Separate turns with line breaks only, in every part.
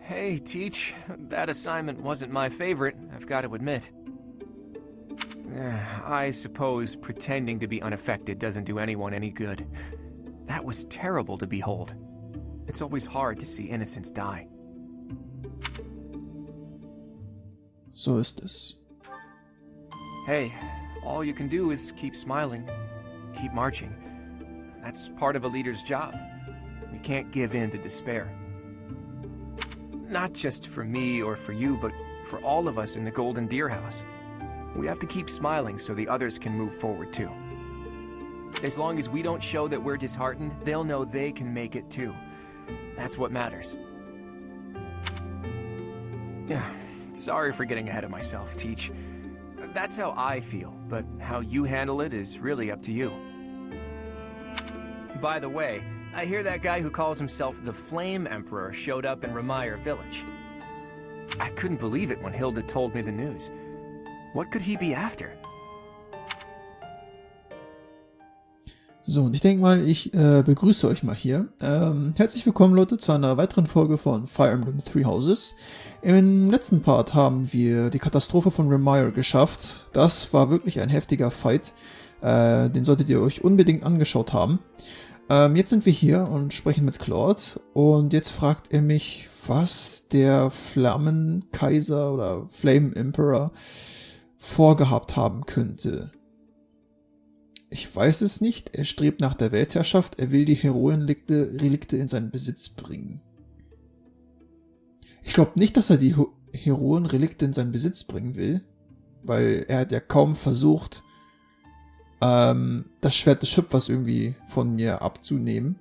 Hey, Teach. That assignment wasn't my favorite, I've got to admit. I suppose pretending to be unaffected doesn't do anyone any good. That was terrible to behold. It's always hard to see innocents die.
So ist es.
Hey, all you can do is keep smiling, keep marching. That's part of a leader's job. We can't give in to despair. Not just for me or for you, but for all of us in the Golden Deer House. We have to keep smiling so the others can move forward too. As long as we don't show that we're disheartened, they'll know they can make it too. That's what matters. Yeah, sorry for getting ahead of myself, Teach. That's how I feel, but how you handle it is really up to you. By the way, I hear that guy who calls himself the Flame Emperor showed up in Remire Village. I couldn't believe it when Hilda told me the news. What could he be after?
So, und ich denke mal, ich begrüße euch mal hier. Herzlich willkommen, Leute, zu einer weiteren Folge von Fire Emblem Three Houses. Im letzten Part haben wir die Katastrophe von Remire geschafft. Das war wirklich ein heftiger Fight. Den solltet ihr euch unbedingt angeschaut haben. Jetzt sind wir hier und sprechen mit Claude. Und jetzt fragt er mich, was der Flammenkaiser oder Flame Emperor vorgehabt haben könnte. Ich weiß es nicht. Er strebt nach der Weltherrschaft. Er will die Heroenrelikte in seinen Besitz bringen. Ich glaube nicht, dass er die Heroenrelikte in seinen Besitz bringen will, weil er hat ja kaum versucht, das Schwert des Schöpfers irgendwie von mir abzunehmen.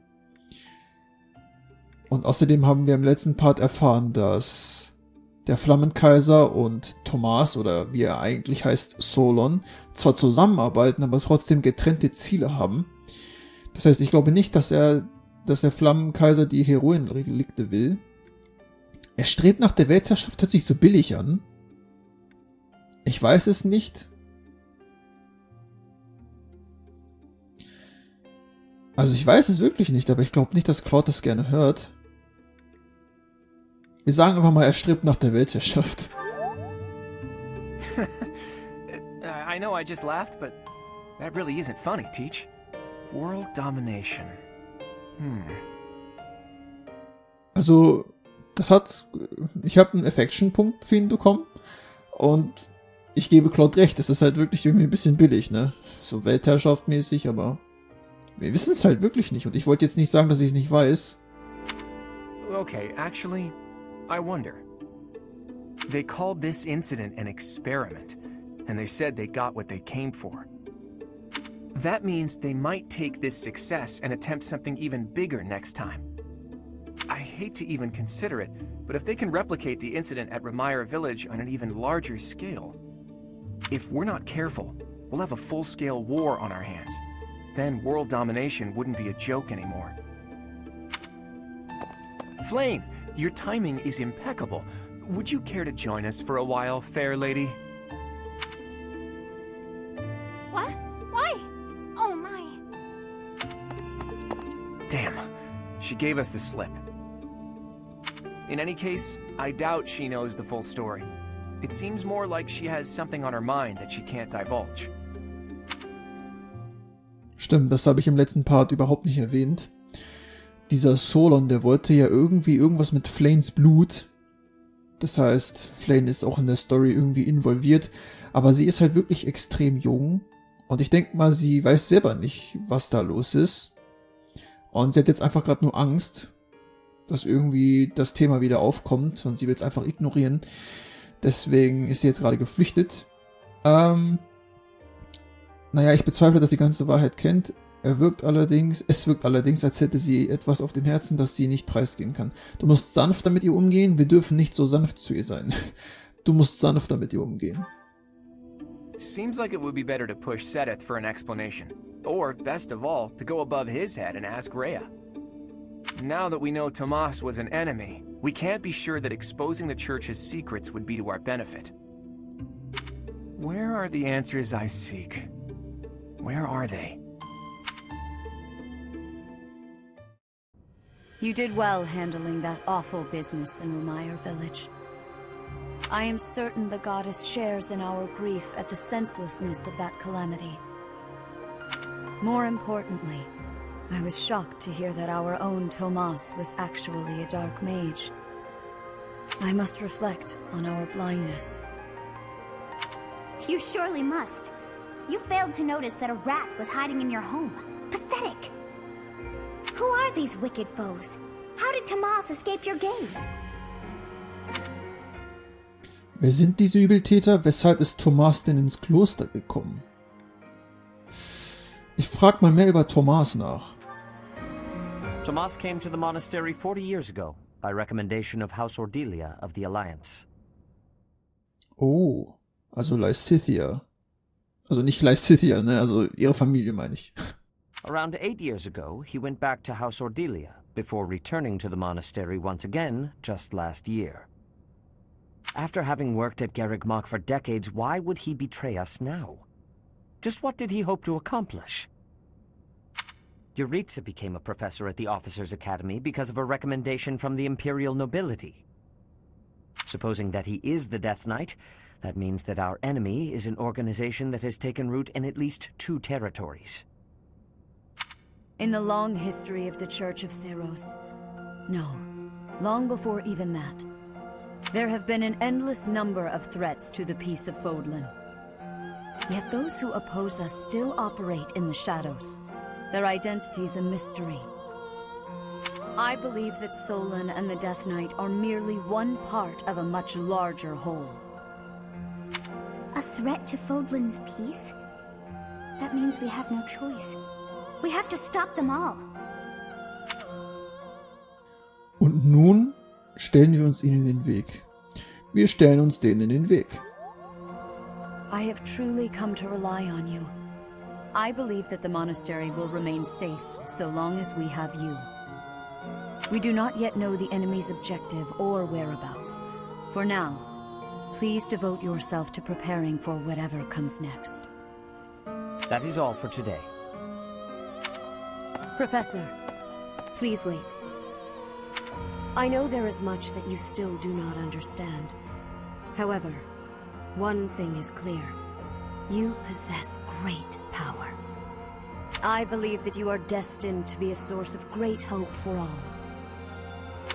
Und außerdem haben wir im letzten Part erfahren, dass der Flammenkaiser und Thomas, oder wie er eigentlich heißt, Solon, zwar zusammenarbeiten, aber trotzdem getrennte Ziele haben. Das heißt, ich glaube nicht, dass der Flammenkaiser die Heroenrelikte will. Er strebt nach der Weltherrschaft, hört sich so billig an. Ich weiß es nicht. Also ich weiß es wirklich nicht, aber ich glaube nicht, dass Claude das gerne hört. Wir sagen einfach mal, er strebt nach der Weltherrschaft.
I know I just laughed, but that really isn't funny, Teach. World domination.
Also, ich habe einen Affection-Punkt für ihn bekommen und ich gebe Claude recht, es ist halt wirklich irgendwie ein bisschen billig, ne? So Weltherrschaft-mäßig, aber wir wissen es halt wirklich nicht und ich wollte jetzt nicht sagen, dass ich es nicht weiß.
Okay, actually, I wonder. They called this incident an experiment, and they said they got what they came for. That means they might take this success and attempt something even bigger next time. I hate to even consider it, but if they can replicate the incident at Remire Village on an even larger scale, if we're not careful, we'll have a full-scale war on our hands. Then world domination wouldn't be a joke anymore. Flame, your timing is impeccable. Would you care to join us for a while, fair lady?
What? Why? Oh my.
Damn, she gave us the slip. In any case, I doubt she knows the full story. It seems more like she has something on her mind that she can't divulge.
Stimmt, das habe ich im letzten Part überhaupt nicht erwähnt. Dieser Solon, der wollte ja irgendwie irgendwas mit Flanes Blut. Das heißt, Flane ist auch in der Story irgendwie involviert. Aber sie ist halt wirklich extrem jung. Und ich denke mal, sie weiß selber nicht, was da los ist. Und sie hat jetzt einfach gerade nur Angst, dass irgendwie das Thema wieder aufkommt. Und sie will es einfach ignorieren. Deswegen ist sie jetzt gerade geflüchtet. Naja, ich bezweifle, dass sie die ganze Wahrheit kennt. Es wirkt allerdings, als hätte sie etwas auf dem Herzen, das sie nicht preisgeben kann. Du musst sanfter mit ihr umgehen, wir dürfen nicht so sanft zu ihr sein. Du musst sanfter mit ihr umgehen.
Seems like it would be better to push Sedith for an explanation. Or, best of all, to go above his head and ask Rhea. Now that we know Tomas was an enemy, we can't be sure that exposing the Church's secrets would be to our benefit. Where are the answers I seek? Where are they?
You did well handling that awful business in Ramire village. I am certain the goddess shares in our grief at the senselessness of that calamity. More importantly, I was shocked to hear that our own Tomas was actually a dark mage. I must reflect on our blindness.
You surely must. You failed to notice that a rat was hiding in your home. Pathetic! Who are these wicked foes? How did Tomas escape your gaze?
Wer sind diese Übeltäter? Weshalb ist Tomas denn ins Kloster gekommen? Ich frag mal mehr über Tomas nach.
Tomas came to the monastery 40 years ago, by recommendation of House Ordelia of the Alliance.
Oh, also Lysithia. Also nicht Lysithia, ne? Also ihre Familie meine ich.
Around 8 years ago, he went back to House Ordelia, before returning to the monastery once again, just last year. After having worked at Garreg for decades, why would he betray us now? Just what did he hope to accomplish? Yuritsa became a professor at the Officers' Academy because of a recommendation from the imperial nobility. Supposing that he is the Death Knight, that means that our enemy is an organization that has taken root in at least 2 territories.
In the long history of the Church of Seiros, no, long before even that, there have been an endless number of threats to the peace of Fódlan. Yet those who oppose us still operate in the shadows, their identities a mystery. I believe that Solon and the Death Knight are merely one part of a much larger whole.
A threat to Fódlan's peace? That means we have no choice. We have to stop them all.
Und nun stellen wir uns ihnen in den Weg. Wir stellen uns denen in den Weg.
I have truly come to rely on you. I believe that the monastery will remain safe so long as we have you. We do not yet know the enemy's objective or whereabouts. For now, please devote yourself to preparing for whatever comes next.
That is all for today.
Professor, please wait. I know there is much that you still do not understand. However, one thing is clear. You possess great power. I believe that you are destined to be a source of great hope for all.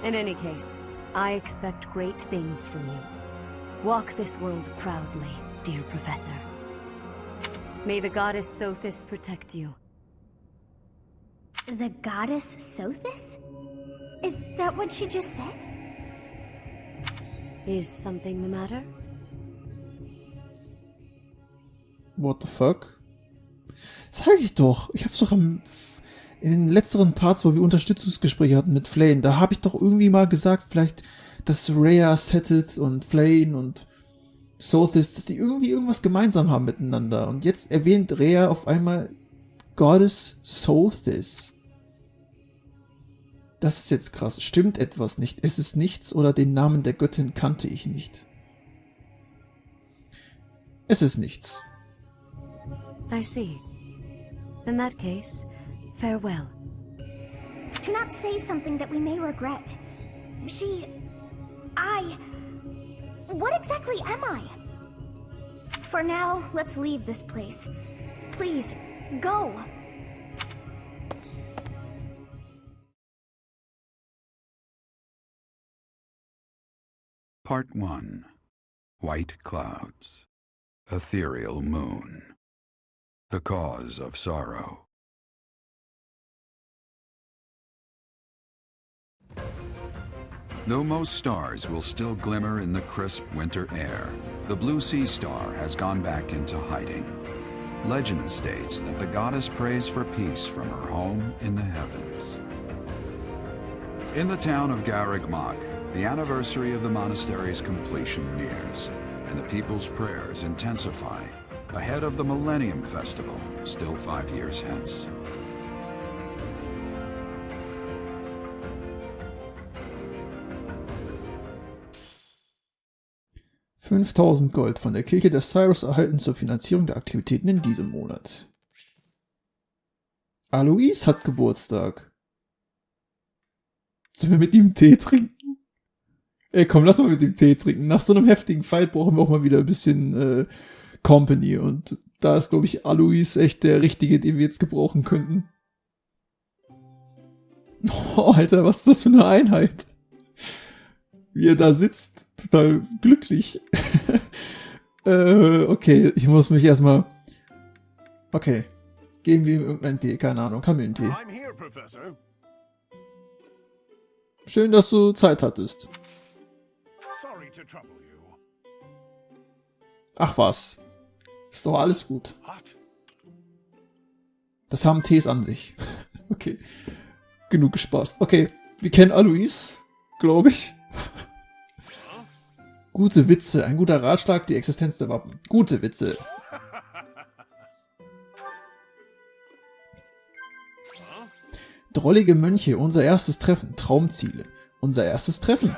In any case, I expect great things from you. Walk this world proudly, dear Professor. May the goddess Sothis protect you.
The goddess Sothis? Is that what she just said?
Is something the matter?
What the fuck? Sag ich doch. Ich hab's doch in den letzteren Parts, wo wir Unterstützungsgespräche hatten mit Flayn, da habe ich doch irgendwie mal gesagt, vielleicht, dass Rhea, Sethith und Flayn und Sothis, dass die irgendwie irgendwas gemeinsam haben miteinander. Und jetzt erwähnt Rhea auf einmal Goddess Sothis. Das ist jetzt krass. Stimmt etwas nicht? Es ist nichts oder den Namen der Göttin kannte ich nicht. Es ist nichts.
I see. In that case, farewell.
Do not say something that we may regret. What exactly am I? For now, let's leave this place. Please, go!
Part 1. White Clouds. Ethereal Moon. The Cause of Sorrow. Though most stars will still glimmer in the crisp winter air, the blue sea star has gone back into hiding. Legend states that the goddess prays for peace from her home in the heavens. In the town of Garreg, the anniversary of the monastery's completion nears, and the people's prayers intensify ahead of the Millennium Festival, still 5 years hence.
$5.000 Gold von der Kirche der Seiros erhalten zur Finanzierung der Aktivitäten in diesem Monat. Alois hat Geburtstag. Sollen wir mit ihm Tee trinken? Ey, komm, lass mal mit ihm Tee trinken. Nach so einem heftigen Fight brauchen wir auch mal wieder ein bisschen Company. Und da ist, glaube ich, Alois echt der Richtige, den wir jetzt gebrauchen könnten. Oh, Alter, was ist das für eine Einheit? Wie er da sitzt. Total glücklich. Okay, ich muss mich erstmal... Okay. Geben wir ihm irgendeinen Tee, keine Ahnung, Kamillentee. Schön, dass du Zeit hattest. Ach was. Ist doch alles gut. Das haben Tees an sich. Okay. Genug gespaßt. Okay, wir kennen Alois, glaube ich. Gute Witze, ein guter Ratschlag, die Existenz der Wappen. Gute Witze. Drollige Mönche, unser erstes Treffen. Traumziele. Unser erstes Treffen.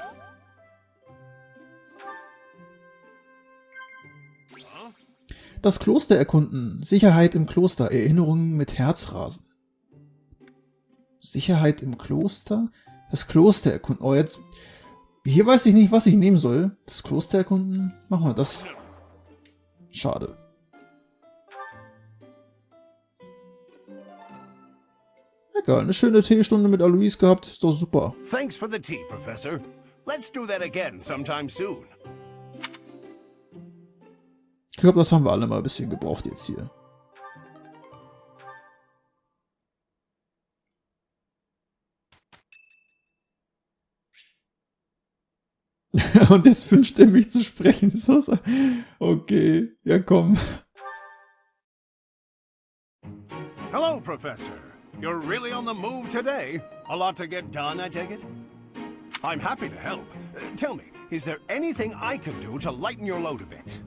Das Kloster erkunden. Sicherheit im Kloster. Erinnerungen mit Herzrasen. Sicherheit im Kloster? Das Kloster erkunden. Oh, jetzt... Hier weiß ich nicht, was ich nehmen soll. Das Kloster erkunden? Machen wir das. Schade. Egal, eine schöne Teestunde mit Alois gehabt. Ist doch super.
Thanks for the tea, Professor. Let's do that again sometime soon.
Ich glaube, das haben wir alle mal ein bisschen gebraucht jetzt hier. Und jetzt wünscht er mich zu sprechen. Ist das... Okay, ja komm.
Hello, Professor. You're really on the move today. A lot to get done, I take it? I'm happy to help. Tell me, is there anything I could do to lighten your load a bit?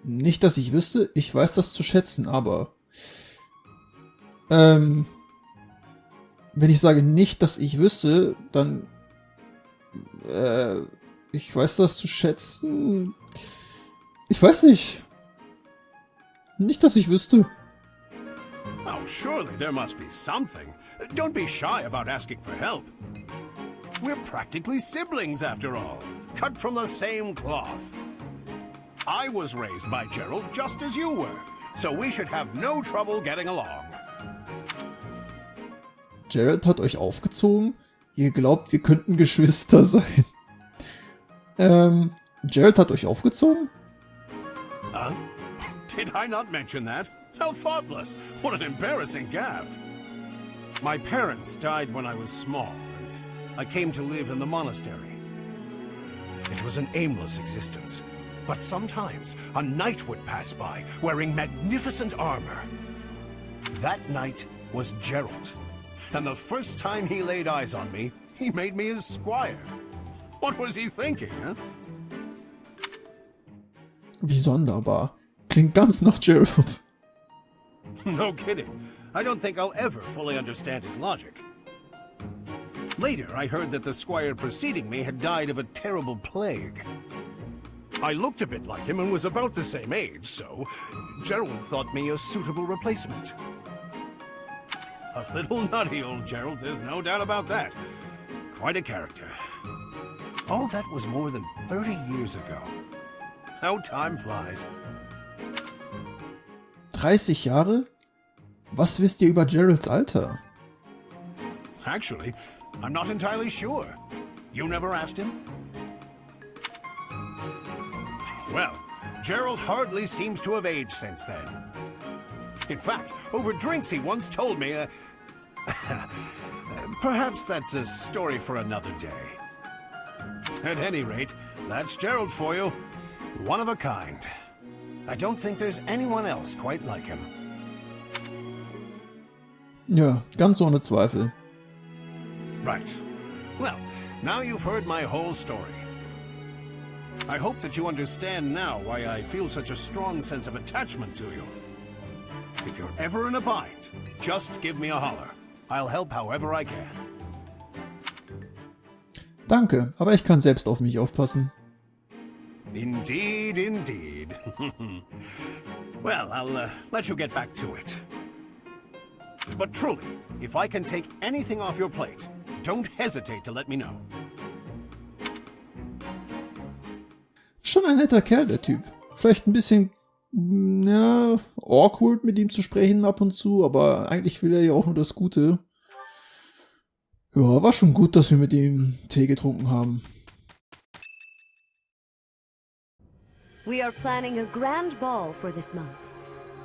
Nicht, dass ich wüsste. Ich weiß das zu schätzen, aber... wenn ich sage nicht, dass ich wüsste, dann... ich weiß das zu schätzen... Ich weiß nicht. Nicht, dass ich wüsste.
Oh, surely there must be something. Don't be shy about asking for help. We're practically siblings, after all. Cut from the same cloth. I was raised by Gerald just as you were, so we should have no trouble getting along.
Gerald hat euch aufgezogen? Ihr glaubt, wir könnten Geschwister sein. Gerald hat euch aufgezogen?
Did I not mention that? How thoughtless! What an embarrassing gaffe! My parents died when I was small, and I came to live in the monastery. It was an aimless existence, but sometimes a knight would pass by wearing magnificent armor. That knight was Gerald, and the first time he laid eyes on me, he made me his squire. What was he thinking, huh?
Wie sonderbar. Klingt ganz nach Gerald.
No kidding. I don't think I'll ever fully understand his logic. Later, I heard that the squire preceding me had died of a terrible plague. I looked a bit like him and was about the same age, so Gerald thought me a suitable replacement. A little nutty, old Gerald, there's no doubt about that. Quite a character. All that was more than 30 years ago. How time flies.
30 Jahre? Was wisst ihr über Geralds Alter?
Actually, I'm not entirely sure. You never asked him? Well, Gerald hardly seems to have aged since then. In fact, over drinks he once told me, perhaps that's a story for another day. At any rate, that's Gerald for you. One of a kind. I don't think there's anyone else quite like him.
Ja, ganz ohne Zweifel.
Right. Well, now you've heard my whole story. I hope that you understand now why I feel such a strong sense of attachment to you. If you're ever in a bind, just give me a holler. I'll help however I can.
Danke, aber ich kann selbst auf mich aufpassen.
Indeed, indeed. Well, I'll let you get back to it. But truly, if I can take anything off your plate, don't hesitate to let me know.
Schon ein netter Kerl, der Typ. Vielleicht ein bisschen, ja, awkward mit ihm zu sprechen ab und zu, aber eigentlich will er ja auch nur das Gute. Ja, war schon gut, dass wir mit ihm Tee getrunken haben.
We are planning a grand ball for this month.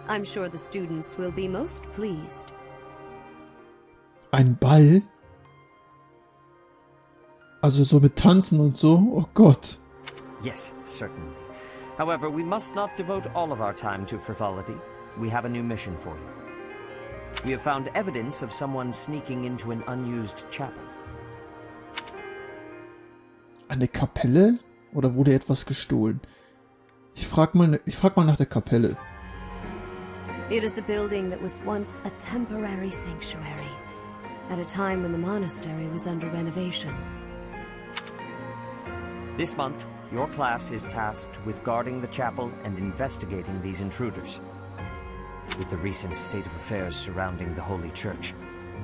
I'm sure the students will be most pleased.
Ein Ball? Also so mit Tanzen und so? Oh Gott.
Yes, certainly. However, we must not devote all of our time to frivolity. We have a new mission for you. We have found evidence of someone sneaking into an unused chapel.
Eine Kapelle? Oder wurde etwas gestohlen? Ich frag mal nach der Kapelle.
It is a building that was once a temporary sanctuary, at a time when the monastery was under renovation.
This month, your class is tasked with guarding the chapel and investigating these intruders. With the recent state of affairs surrounding the Holy Church,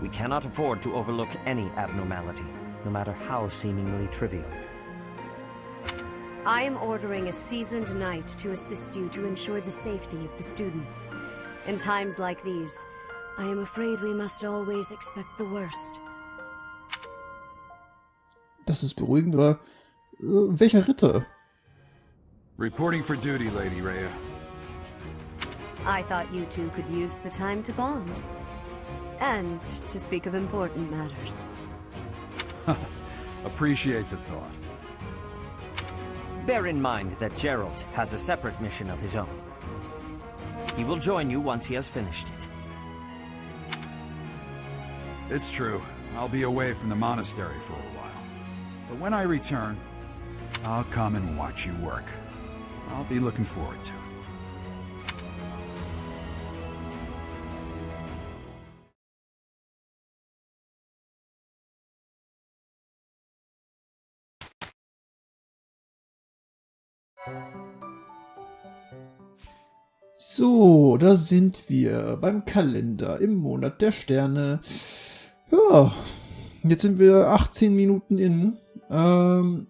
we cannot afford to overlook any abnormality, no matter how seemingly trivial.
I am ordering a seasoned knight to assist you to ensure the safety of the students. In times like these, I am afraid we must always expect the worst.
Das ist beruhigend, oder? Welcher Ritter?
Reporting for duty, Lady Rhea.
I thought you two could use the time to bond. And to speak of important matters.
Appreciate the thought.
Bear in mind that Gerald has a separate mission of his own. He will join you once he has finished it.
It's true. I'll be away from the monastery for a while. But when I return, I'll come and watch you work. I'll be looking forward to it.
So, da sind wir beim Kalender im Monat der Sterne. Ja, jetzt sind wir 18 Minuten in.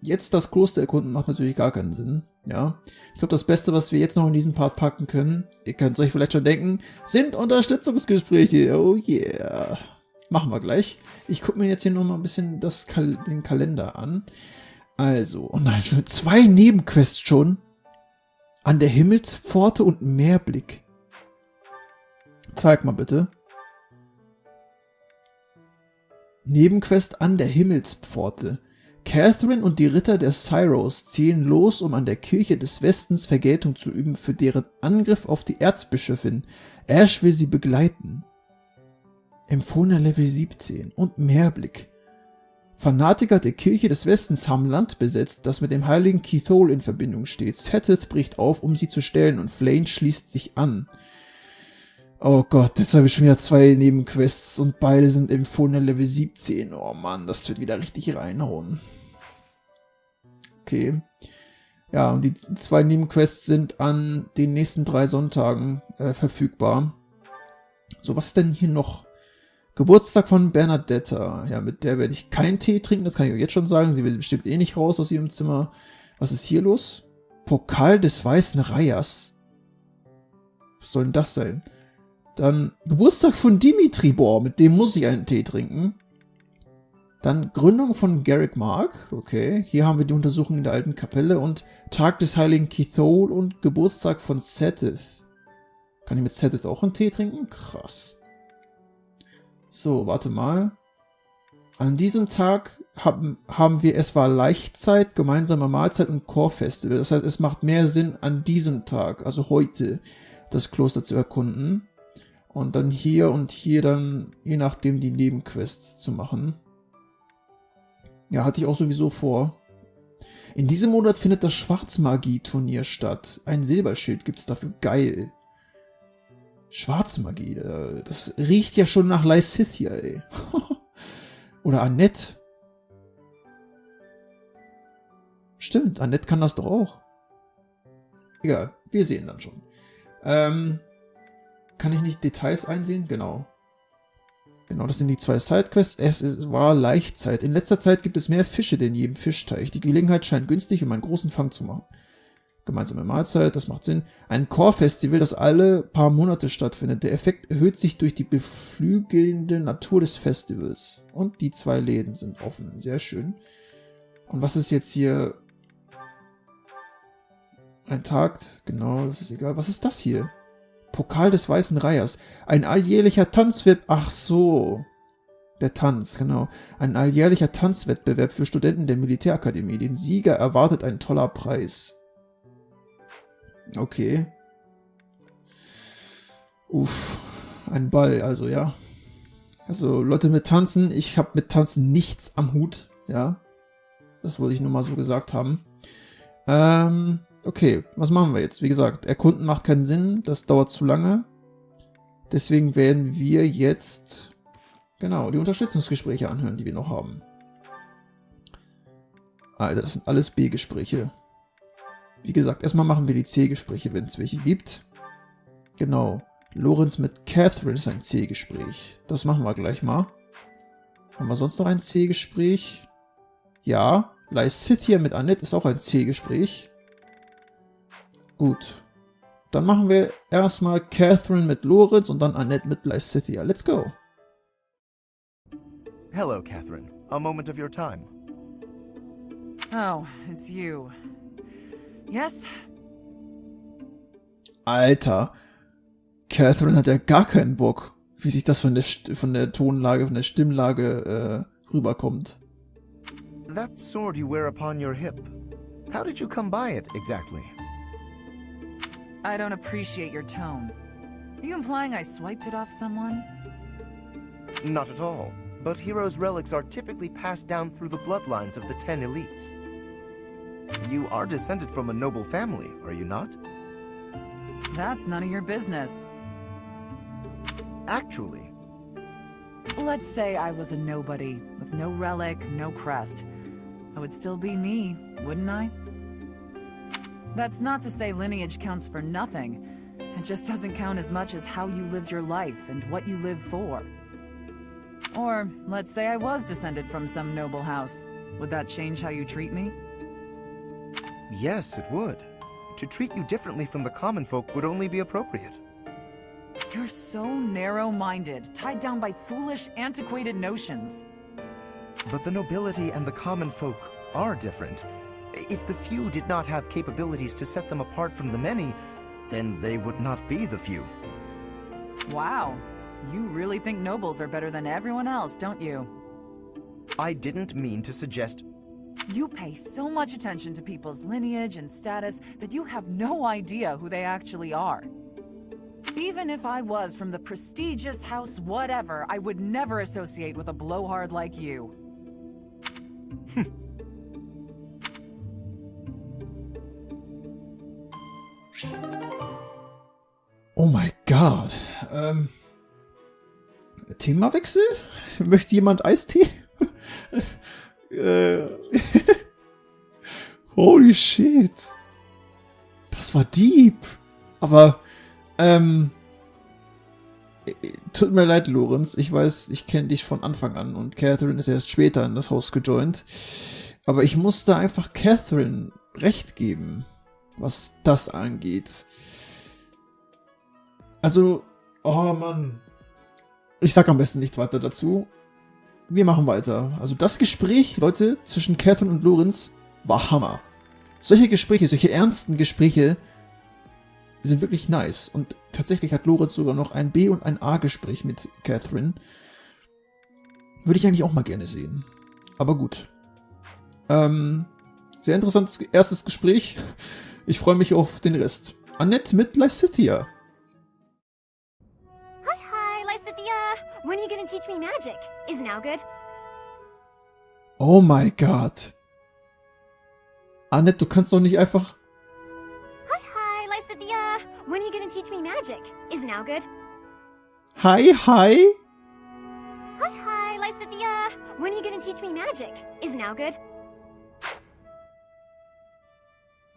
Jetzt das Kloster erkunden macht natürlich gar keinen Sinn. Ja, ich glaube, das Beste, was wir jetzt noch in diesen Part packen können, ihr könnt es euch vielleicht schon denken, sind Unterstützungsgespräche. Oh yeah. Machen wir gleich. Ich gucke mir jetzt hier noch mal ein bisschen den Kalender an. Also, oh nein, schon 2 Nebenquests schon. An der Himmelspforte und Meerblick. Zeig mal bitte. Nebenquest an der Himmelspforte. Catherine und die Ritter der Seiros ziehen los, um an der Kirche des Westens Vergeltung zu üben für deren Angriff auf die Erzbischöfin. Ash will sie begleiten. Empfohlener Level 17 und Meerblick. Fanatiker der Kirche des Westens haben Land besetzt, das mit dem heiligen Kithol in Verbindung steht. Sethith bricht auf, um sie zu stellen, und Flane schließt sich an. Oh Gott, jetzt habe ich schon wieder 2 Nebenquests und beide sind empfohlener Level 17. Oh Mann, das wird wieder richtig reinhauen. Okay. Ja, und die 2 Nebenquests sind an den nächsten 3 Sonntagen verfügbar. So, was ist denn hier noch? Geburtstag von Bernadetta. Ja, mit der werde ich keinen Tee trinken, das kann ich euch jetzt schon sagen. Sie will bestimmt eh nicht raus aus ihrem Zimmer. Was ist hier los? Pokal des weißen Reihers. Was soll denn das sein? Dann Geburtstag von Dimitri. Boah, mit dem muss ich einen Tee trinken. Dann Gründung von Garrick Mark. Okay, hier haben wir die Untersuchung in der alten Kapelle und Tag des heiligen Kithol und Geburtstag von Sethith. Kann ich mit Sethith auch einen Tee trinken? Krass. So, warte mal. An diesem Tag haben wir, es war Laichzeit, gemeinsame Mahlzeit und Chorfestival. Das heißt, es macht mehr Sinn, an diesem Tag, also heute, das Kloster zu erkunden. Und dann hier und hier dann, je nachdem, die Nebenquests zu machen. Ja, hatte ich auch sowieso vor. In diesem Monat findet das Schwarzmagie-Turnier statt. Ein Silberschild gibt es dafür. Geil. Schwarzmagie, das riecht ja schon nach Lysithia, ey. Oder Annette. Stimmt, Annette kann das doch auch. Egal, wir sehen dann schon. Kann ich nicht Details einsehen? Genau. Genau, das sind die 2 Sidequests. War Laichzeit. In letzter Zeit gibt es mehr Fische denn je im Fischteich. Die Gelegenheit scheint günstig, um einen großen Fang zu machen. Gemeinsame Mahlzeit, das macht Sinn. Ein Core-Festival, das alle paar Monate stattfindet. Der Effekt erhöht sich durch die beflügelnde Natur des Festivals. Und die 2 Läden sind offen. Sehr schön. Und was ist jetzt hier? Ein Tag, genau, das ist egal. Was ist das hier? Pokal des Weißen Reihers. Ein alljährlicher Tanzwettbewerb. Ach so. Der Tanz, genau. Ein alljährlicher Tanzwettbewerb für Studenten der Militärakademie. Den Sieger erwartet ein toller Preis. Okay. Uff. Ein Ball, also ja. Also Leute mit Tanzen. Ich habe mit Tanzen nichts am Hut. Ja. Das wollte ich nur mal so gesagt haben. Okay, was machen wir jetzt? Wie gesagt, erkunden macht keinen Sinn, das dauert zu lange. Deswegen werden wir jetzt, genau, die Unterstützungsgespräche anhören, die wir noch haben. Alter, das sind alles B-Gespräche. Wie gesagt, erstmal machen wir die C-Gespräche, wenn es welche gibt. Genau, Lorenz mit Catherine ist ein C-Gespräch. Das machen wir gleich mal. Haben wir sonst noch ein C-Gespräch? Ja, Lysithia mit Annette ist auch ein C-Gespräch. Gut. Dann machen wir erstmal Catherine mit Lorenz und dann Annette mit Lysithia. Let's go.
Hello, Catherine. A moment of your time.
Oh, it's you. Yes?
Alter. Catherine hat ja gar keinen Bock, wie sich das von der Tonlage, von der Stimmlage rüberkommt.
That sword you wear upon your hip. How did you come by it, exactly?
I don't appreciate your tone. Are you implying I swiped it off someone?
Not at all. But heroes' relics are typically passed down through the bloodlines of the 10 elites. You are descended from a noble family, are you not?
That's none of your business.
Actually.
Let's say I was a nobody, with no relic, no crest. I would still be me, wouldn't I? That's not to say lineage counts for nothing. It just doesn't count as much as how you lived your life and what you live for. Or, let's say I was descended from some noble house. Would that change how you treat me?
Yes, it would. To treat you differently from the common folk would only be appropriate.
You're so narrow-minded, tied down by foolish, antiquated notions.
But the nobility and the common folk are different. If the few did not have capabilities to set them apart from the many, then they would not be the few.
Wow. You really think nobles are better than everyone else, don't you?
I didn't mean to suggest...
You pay so much attention to people's lineage and status that you have no idea who they actually are. Even if I was from the prestigious house whatever, I would never associate with a blowhard like you.
Oh my God. Themawechsel? Möchte jemand Eistee? Holy shit. Das war deep. Aber, tut mir leid, Lorenz. Ich weiß, ich kenne dich von Anfang an und Catherine ist erst später in das Haus gejoint. Aber ich muss da einfach Catherine recht geben, was das angeht. Also, oh Mann. Ich sag am besten nichts weiter dazu. Wir machen weiter. Also das Gespräch, Leute, zwischen Catherine und Lorenz war Hammer. Solche Gespräche, solche ernsten Gespräche sind wirklich nice. Und tatsächlich hat Lorenz sogar noch ein B- und ein A-Gespräch mit Catherine. Würde ich eigentlich auch mal gerne sehen. Aber gut. Sehr interessantes erstes Gespräch. Ich freue mich auf den Rest. Annette mit Lysithia.
When are you gonna teach me magic? Is now good?
Oh my God. Annette, du kannst doch nicht einfach...
Hi, Lysithia. When are you gonna teach me magic? Is now good?
Hi.
Hi, Lysithia. When are you gonna teach me magic? Is now good?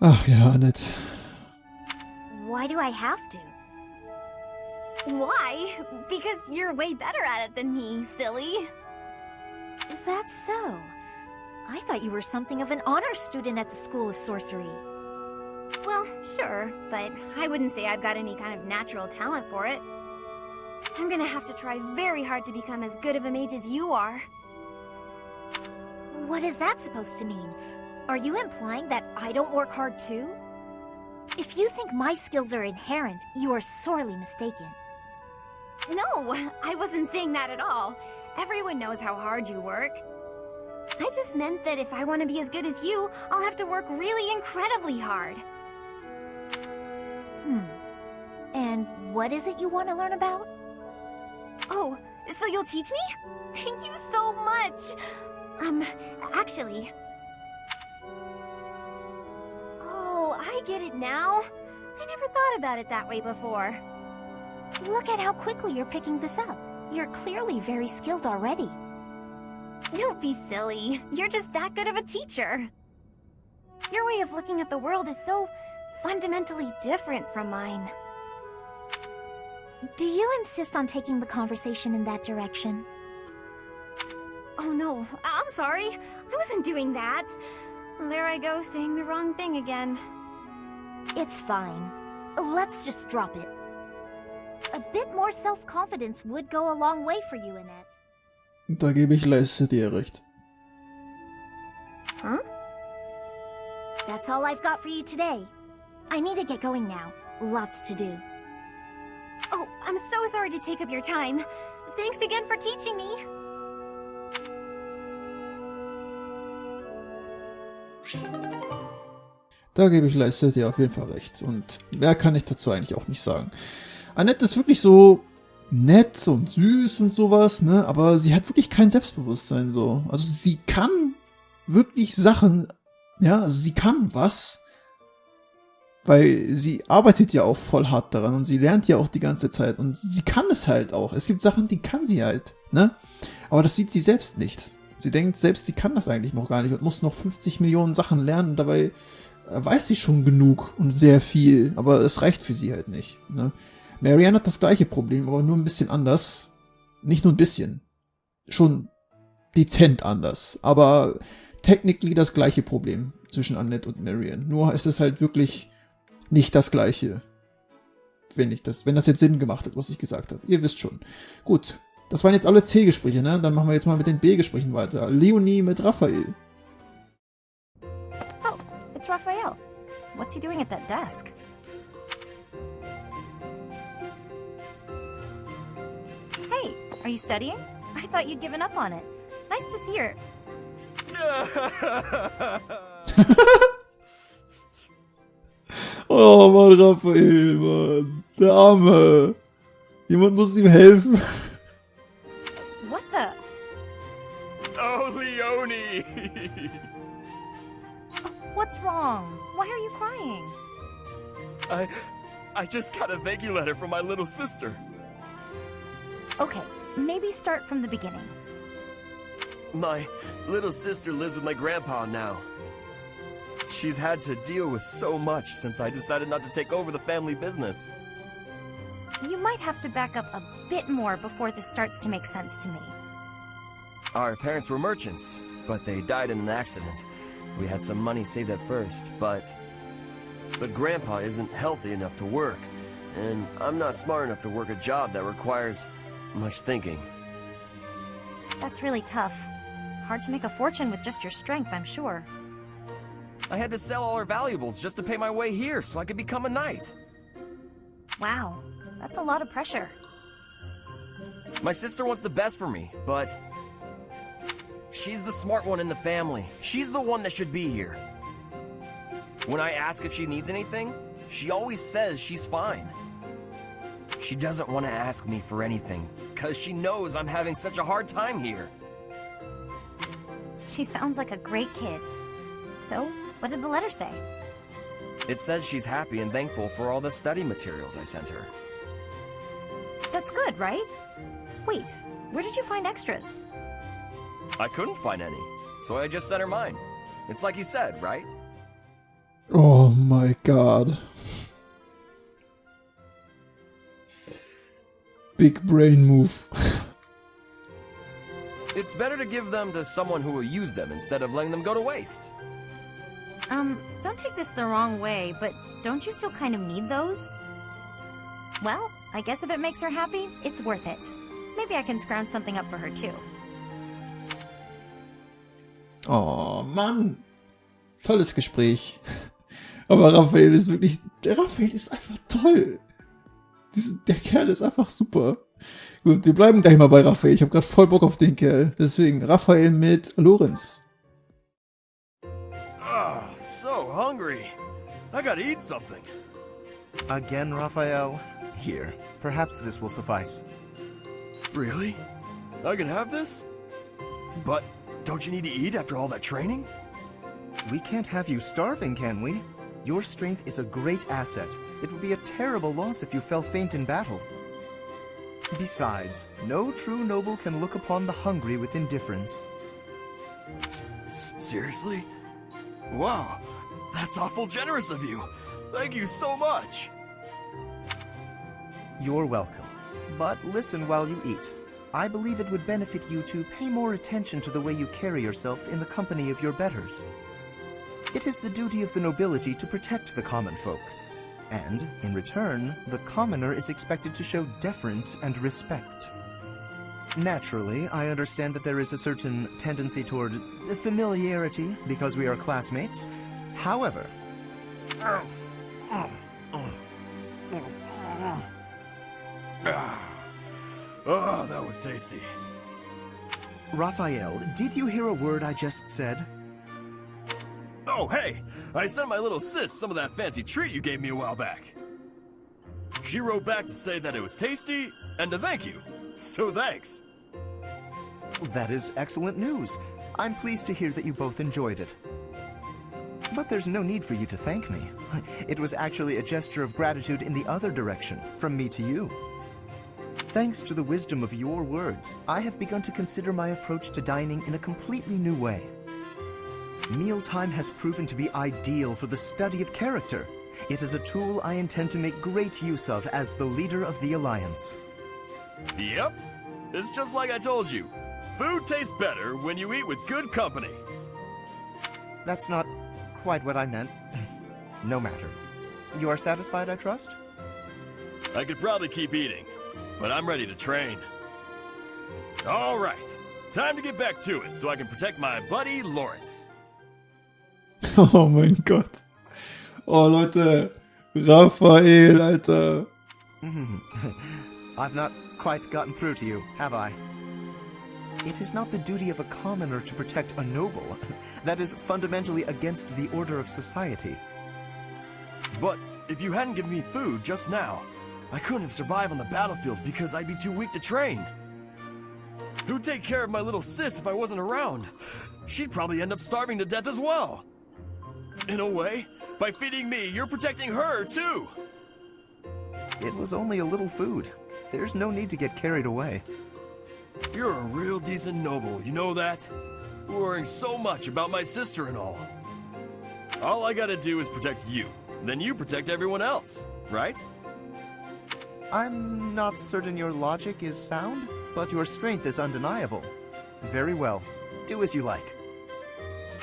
Ach ja, Annette.
Why do I have to? Why? Because you're way better at it than me, silly. Is that so? I thought you were something of an honor student at the School of Sorcery. Well, sure, but I wouldn't say I've got any kind of natural talent for it. I'm gonna have to try very hard to become as good of a mage as you are. What is that supposed to mean? Are you implying that I don't work hard too? If you think my skills are inherent, you are sorely mistaken. No, I wasn't saying that at all. Everyone knows how hard you work. I just meant that if I want to be as good as you, I'll have to work really incredibly hard. And what is it you want to learn about? Oh, so you'll teach me? Thank you so much! Actually... Oh, I get it now. I never thought about it that way before. Look at how quickly you're picking this up. You're clearly very skilled already. Don't be silly. You're just that good of a teacher. Your way of looking at the world is so fundamentally different from mine. Do you insist on taking the conversation in that direction? Oh no, I'm sorry. I wasn't doing that. There I go, saying the wrong thing again. It's fine. Let's just drop it. A bit more self-confidence would go a long way for you, Annette.
Da gebe ich leise dir recht.
Huh? That's all I've got for you today. I need to get going now. Lots to do. Oh, I'm so sorry to take up your time. Thanks again for teaching me.
Da gebe ich leise dir auf jeden Fall recht. Und mehr kann ich dazu eigentlich auch nicht sagen. Annette ist wirklich so nett und süß und sowas, ne? Aber sie hat wirklich kein Selbstbewusstsein so. Also sie kann wirklich Sachen, ja, also sie kann was, weil sie arbeitet ja auch voll hart daran und sie lernt ja auch die ganze Zeit und sie kann es halt auch. Es gibt Sachen, die kann sie halt, ne? Aber das sieht sie selbst nicht. Sie denkt selbst, sie kann das eigentlich noch gar nicht und muss noch 50 Millionen Sachen lernen und dabei weiß sie schon genug und sehr viel, aber es reicht für sie halt nicht, ne? Marianne hat das gleiche Problem, aber nur ein bisschen anders. Nicht nur ein bisschen. Schon dezent anders. Aber technically das gleiche Problem zwischen Annette und Marianne. Nur ist es halt wirklich nicht das gleiche. Wenn das jetzt Sinn gemacht hat, was ich gesagt habe. Ihr wisst schon. Gut. Das waren jetzt alle C-Gespräche, ne? Dann machen wir jetzt mal mit den B-Gesprächen weiter. Leonie mit Raphael.
Oh, it's Raphael. What's he doing at that desk? Hey, are you studying? I thought you'd given up on it. Nice to see her.
Oh Mann, Raphael, Mann. Der Arme. Jemand muss ihm helfen.
What the?
Oh, Leonie!
What's wrong? Why are you crying?
I just got a thank you letter from my little sister.
Okay, maybe start from the beginning.
My little sister lives with my grandpa now. She's had to deal with so much since I decided not to take over the family business.
You might have to back up a bit more before this starts to make sense to me.
Our parents were merchants, but they died in an accident. We had some money saved at first, but Grandpa isn't healthy enough to work, and I'm not smart enough to work a job that requires much thinking.
That's really tough. Hard to make a fortune with just your strength, I'm sure.
I had to sell all our valuables just to pay my way here so I could become a knight.
Wow, that's a lot of pressure.
My sister wants the best for me, but she's the smart one in the family. She's the one that should be here. When I ask if she needs anything, she always says she's fine. She doesn't want to ask me for anything, because she knows I'm having such a hard time here.
She sounds like a great kid. So, what did the letter say?
It says she's happy and thankful for all the study materials I sent her.
That's good, right? Wait, where did you find extras?
I couldn't find any, so I just sent her mine. It's like you said, right?
Oh my God. Big brain move.
It's better to give them to someone who will use them instead of letting them go to waste.
Don't take this the wrong way, but don't you still kind of need those? Well, I guess if it makes her happy, it's worth it. Maybe I can scrounge something up for her too.
Oh, Mann. Tolles Gespräch. Aber Raphael ist wirklich... Der Raphael ist einfach toll. Der Kerl ist einfach super. Gut, wir bleiben gleich mal bei Raphael. Ich habe gerade voll Bock auf den Kerl. Deswegen Raphael mit Lorenz.
Oh, so hungry. I gotta eat something.
Again, Raphael? Here, perhaps this will suffice.
Really? I can have this? But don't you need to eat after all that training?
We can't have you starving, can we? Your strength is a great asset. It would be a terrible loss if you fell faint in battle. Besides, no true noble can look upon the hungry with indifference.
Seriously? Wow, that's awful generous of you. Thank you so much.
You're welcome. But listen while you eat. I believe it would benefit you to pay more attention to the way you carry yourself in the company of your betters. It is the duty of the nobility to protect the common folk. And, in return, the commoner is expected to show deference and respect. Naturally, I understand that there is a certain tendency toward familiarity because we are classmates. However...
Oh, that was tasty.
Raphael, did you hear a word I just said?
Oh, hey! I sent my little sis some of that fancy treat you gave me a while back. She wrote back to say that it was tasty and to thank you. So thanks.
That is excellent news. I'm pleased to hear that you both enjoyed it. But there's no need for you to thank me. It was actually a gesture of gratitude in the other direction, from me to you. Thanks to the wisdom of your words, I have begun to consider my approach to dining in a completely new way. Mealtime has proven to be ideal for the study of character. It is a tool I intend to make great use of as the leader of the Alliance.
Yep. It's just like I told you. Food tastes better when you eat with good company.
That's not quite what I meant. No matter. You are satisfied, I trust?
I could probably keep eating, but I'm ready to train. All right. Time to get back to it so I can protect my buddy Lawrence.
Oh mein Gott. Oh Leute, Raphael, Alter.
I've not quite gotten through to you, have I? It is not the duty of a commoner to protect a noble. That is fundamentally against the order of society.
But if you hadn't given me food just now, I couldn't have survived on the battlefield because I'd be too weak to train. Who'd take care of my little sis if I wasn't around? She'd probably end up starving to death as well. In a way, by feeding me, you're protecting her, too.
It was only a little food. There's no need to get carried away.
You're a real decent noble, you know that? Worrying so much about my sister and all. All I gotta do is protect you. Then you protect everyone else, right?
I'm not certain your logic is sound, but your strength is undeniable. Very well. Do as you like.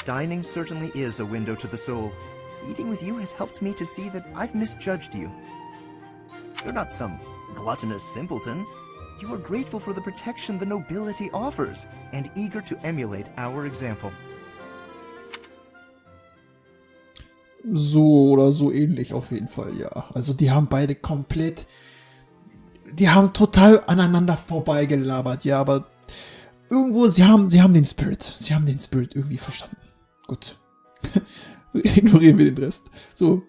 Dining certainly is a window to the soul. Eating with you has helped me to see that I've misjudged you. You're not some gluttonous simpleton. You are grateful for the protection the nobility offers, and eager to emulate our example.
So oder so ähnlich auf jeden Fall, ja. Also die haben beide komplett... Die haben total aneinander vorbeigelabert, ja, aber irgendwo, sie haben den Spirit. Sie haben den Spirit irgendwie verstanden. Gut. Ignorieren wir den Rest. So,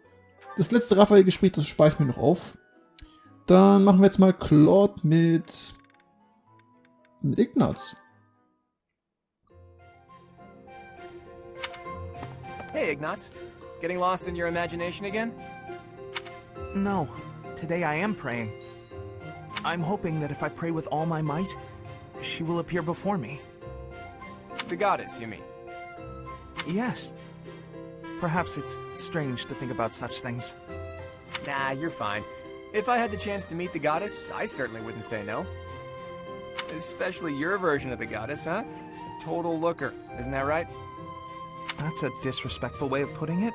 das letzte Raphael-Gespräch, das spare ich mir noch auf. Dann machen wir jetzt mal Claude mit Ignaz.
Hey, Ignaz. Getting lost in your imagination again?
No. Today I am praying. I'm hoping that if I pray with all my might, she will appear before me.
The goddess, you mean?
Yes. Perhaps it's strange to think about such things.
Nah, you're fine. If I had the chance to meet the goddess, I certainly wouldn't say no. Especially your version of the goddess, huh? A total looker, isn't that right?
That's a disrespectful way of putting it.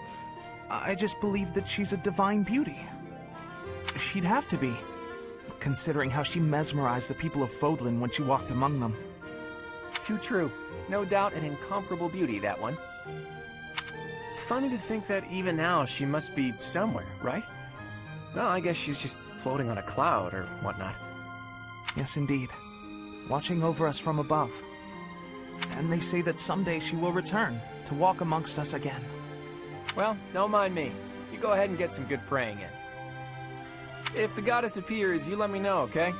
I just believe that she's a divine beauty. She'd have to be, considering how she mesmerized the people of Fódlan when she walked among them.
Too true. No doubt an incomparable beauty, that one. Funny to think that even now she must be somewhere, right? Well, I guess she's just floating on a cloud or whatnot.
Yes, indeed. Watching over us from above. And they say that someday she will return to walk amongst us again.
Well, don't mind me. You go ahead and get some good praying in. If the goddess appears, you let me know, okay?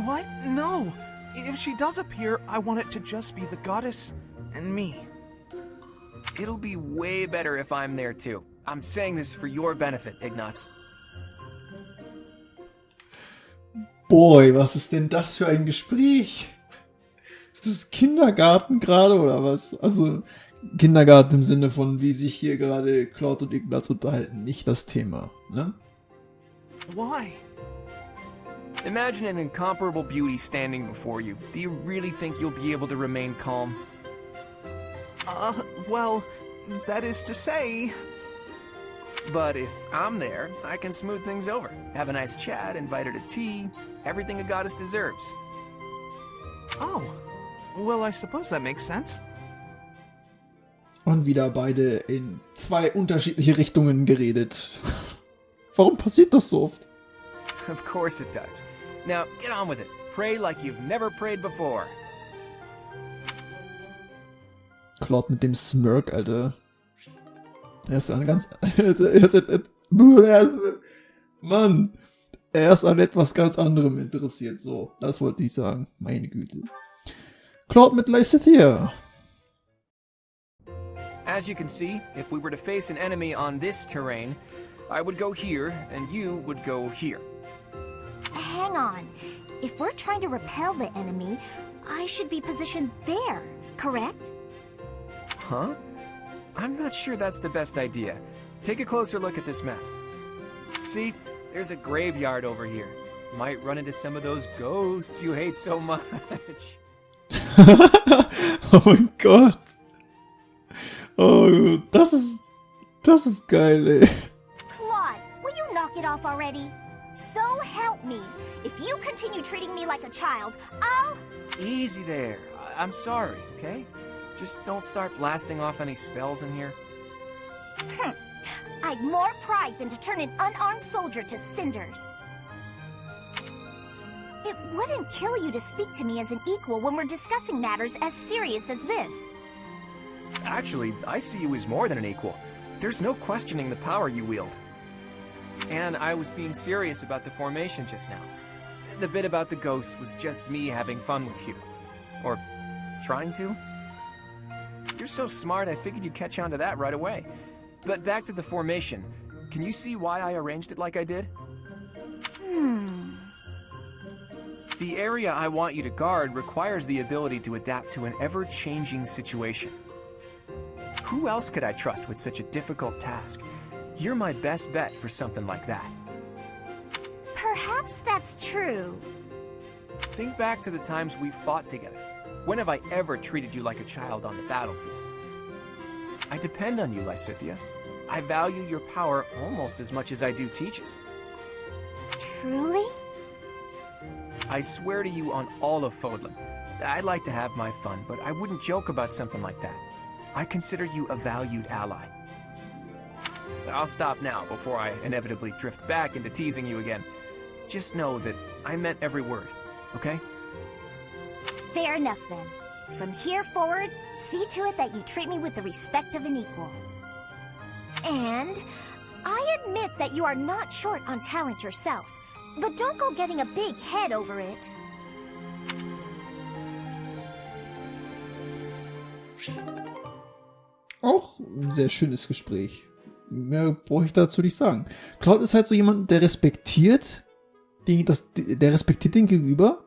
What? No! If she does appear, I want it to just be the goddess and me.
It'll be way better if I'm there too. I'm saying this for your benefit, Ignaz.
Boy, was ist denn das für ein Gespräch? Ist das Kindergarten gerade oder was? Also Kindergarten im Sinne von, wie sich hier gerade Claude und Ignaz unterhalten, nicht das Thema, ne?
Why?
Imagine an incomparable beauty standing before you. Do you really think you'll be able to remain calm?
Well, that is to say...
But if I'm there, I can smooth things over. Have a nice chat, invite her to tea, everything a goddess deserves.
Oh, well, I suppose that makes sense.
Und wieder beide in zwei unterschiedliche Richtungen geredet. Warum passiert das so oft?
Of course it does. Now, get on with it. Pray like you've never prayed before.
Claude mit dem Smirk, Alter. Er ist an ganz... Mann! Er ist an etwas ganz anderem interessiert. So, das wollte ich sagen. Meine Güte. Claude mit Lysithea.
As you can see, if we were to face an enemy on this terrain, I would go here, and you would go here.
Hang on. If we're trying to repel the enemy, I should be positioned there, correct?
Huh? I'm not sure that's the best idea. Take a closer look at this map. See, there's a graveyard over here. Might run into some of those ghosts you hate so much.
Oh mein Gott. Oh, das ist geil, ey.
Claude, will you knock it off already? So help me. If you continue treating me like a child, I'll...
Easy there. I'm sorry, okay? Just don't start blasting off any spells in here.
I've more pride than to turn an unarmed soldier to cinders. It wouldn't kill you to speak to me as an equal when we're discussing matters as serious as this.
Actually, I see you as more than an equal. There's no questioning the power you wield. And I was being serious about the formation just now. The bit about the ghosts was just me having fun with you. Or trying to. You're so smart, I figured you'd catch on to that right away. But back to the formation. Can you see why I arranged it like I did? The area I want you to guard requires the ability to adapt to an ever-changing situation. Who else could I trust with such a difficult task? You're my best bet for something like that.
Perhaps that's true.
Think back to the times we fought together. When have I ever treated you like a child on the battlefield? I depend on you, Lysithea. I value your power almost as much as I do Teach's.
Truly?
I swear to you on all of Fódlan. I'd like to have my fun, but I wouldn't joke about something like that. I consider you a valued ally. I'll stop now before I inevitably drift back into teasing you again. Just know that I meant every word, okay?
Fair enough then. From here forward, see to it that you treat me with the respect of an equal. And I admit that you are not short on talent yourself, but don't go getting a big head over it.
Auch ein sehr schönes Gespräch. Mehr brauche ich dazu nicht sagen. Claude ist halt so jemand, der respektiert den Gegenüber,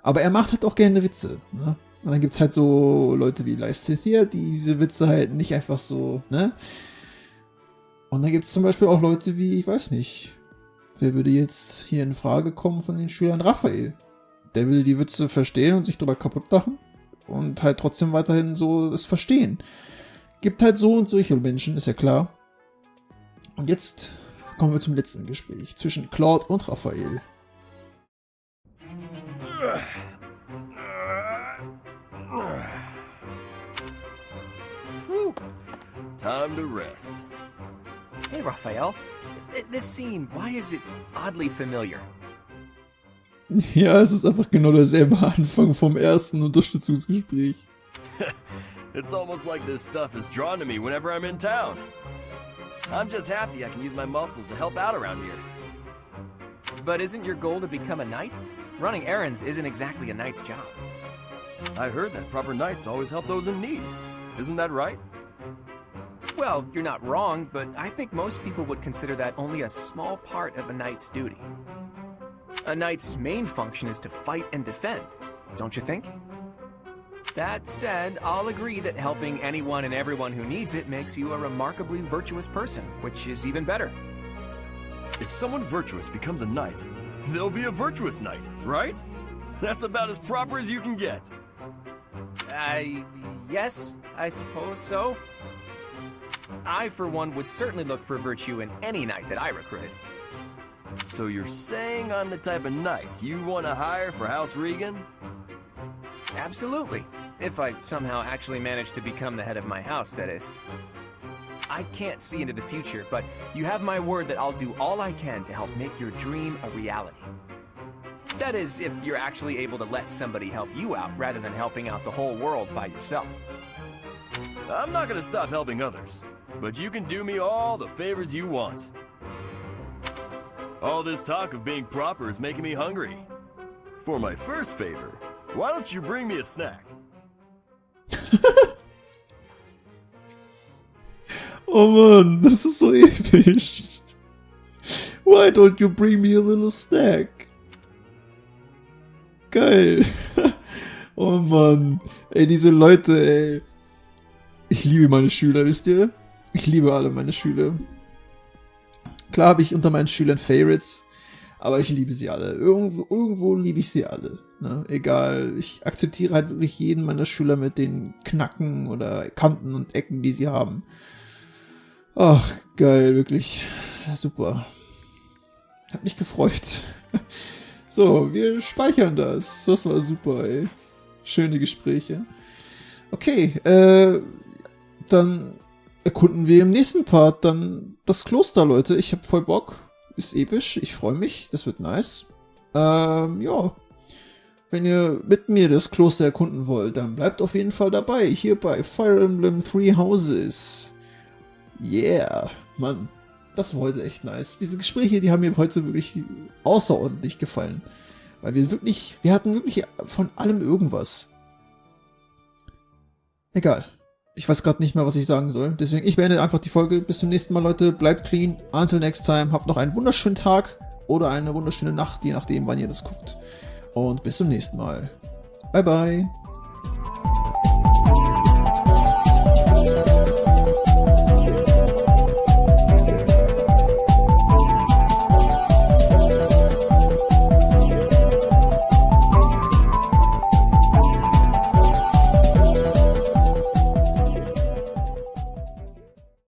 aber er macht halt auch gerne Witze. Ne? Und dann gibt es halt so Leute wie Lysithea, die diese Witze halt nicht einfach so, ne? Und dann gibt es zum Beispiel auch Leute wie, ich weiß nicht, wer würde jetzt hier in Frage kommen von den Schülern? Raphael. Der will die Witze verstehen und sich drüber kaputt machen und halt trotzdem weiterhin so es verstehen. Gibt halt so und solche Menschen, ist ja klar. Und jetzt kommen wir zum letzten Gespräch zwischen Claude und Raphael.
Time to rest.
Hey, Raphael. This scene, why is it oddly familiar?
Ja, es ist einfach genau derselbe Anfang vom ersten Unterstützungsgespräch.
It's almost like this stuff is drawn to me whenever I'm in town. I'm just happy I can use my muscles to help out around here.
But isn't your goal to become a knight? Running errands isn't exactly a knight's job.
I heard that proper knights always help those in need. Isn't that right?
Well, you're not wrong, but I think most people would consider that only a small part of a knight's duty. A knight's main function is to fight and defend, don't you think? That said, I'll agree that helping anyone and everyone who needs it makes you a remarkably virtuous person, which is even better.
If someone virtuous becomes a knight, they'll be a virtuous knight, right? That's about as proper as you can get.
Yes, I suppose so. I, for one, would certainly look for virtue in any knight that I recruited.
So you're saying I'm the type of knight you want to hire for House Regan?
Absolutely. If I somehow actually manage to become the head of my house, that is. I can't see into the future, but you have my word that I'll do all I can to help make your dream a reality. That is, if you're actually able to let somebody help you out rather than helping out the whole world by yourself.
I'm not gonna stop helping others, but you can do me all the favors you want. All this talk of being proper is making me hungry. For my first favor, why don't you bring me a snack?
Oh Mann, das ist so episch. Why don't you bring me a little snack? Geil. Oh Mann. Ey, diese Leute, ey. Ich liebe meine Schüler, wisst ihr? Ich liebe alle meine Schüler. Klar habe ich unter meinen Schülern Favorites, aber ich liebe sie alle. Irgendwo liebe ich sie alle. Ne? Egal, ich akzeptiere halt wirklich jeden meiner Schüler mit den Knacken oder Kanten und Ecken, die sie haben. Ach, geil, wirklich. Super. Hat mich gefreut. So, wir speichern das. Das war super, ey. Schöne Gespräche. Okay, dann erkunden wir im nächsten Part dann das Kloster, Leute. Ich hab voll Bock. Ist episch. Ich freue mich. Das wird nice. Ja. Wenn ihr mit mir das Kloster erkunden wollt, dann bleibt auf jeden Fall dabei. Hier bei Fire Emblem Three Houses. Yeah. Mann, das war heute echt nice. Diese Gespräche, die haben mir heute wirklich außerordentlich gefallen. Weil wir hatten wirklich von allem irgendwas. Egal. Ich weiß gerade nicht mehr, was ich sagen soll. Deswegen, ich beende einfach die Folge. Bis zum nächsten Mal, Leute. Bleibt clean. Until next time. Habt noch einen wunderschönen Tag oder eine wunderschöne Nacht, je nachdem, wann ihr das guckt. Und bis zum nächsten Mal. Bye, bye.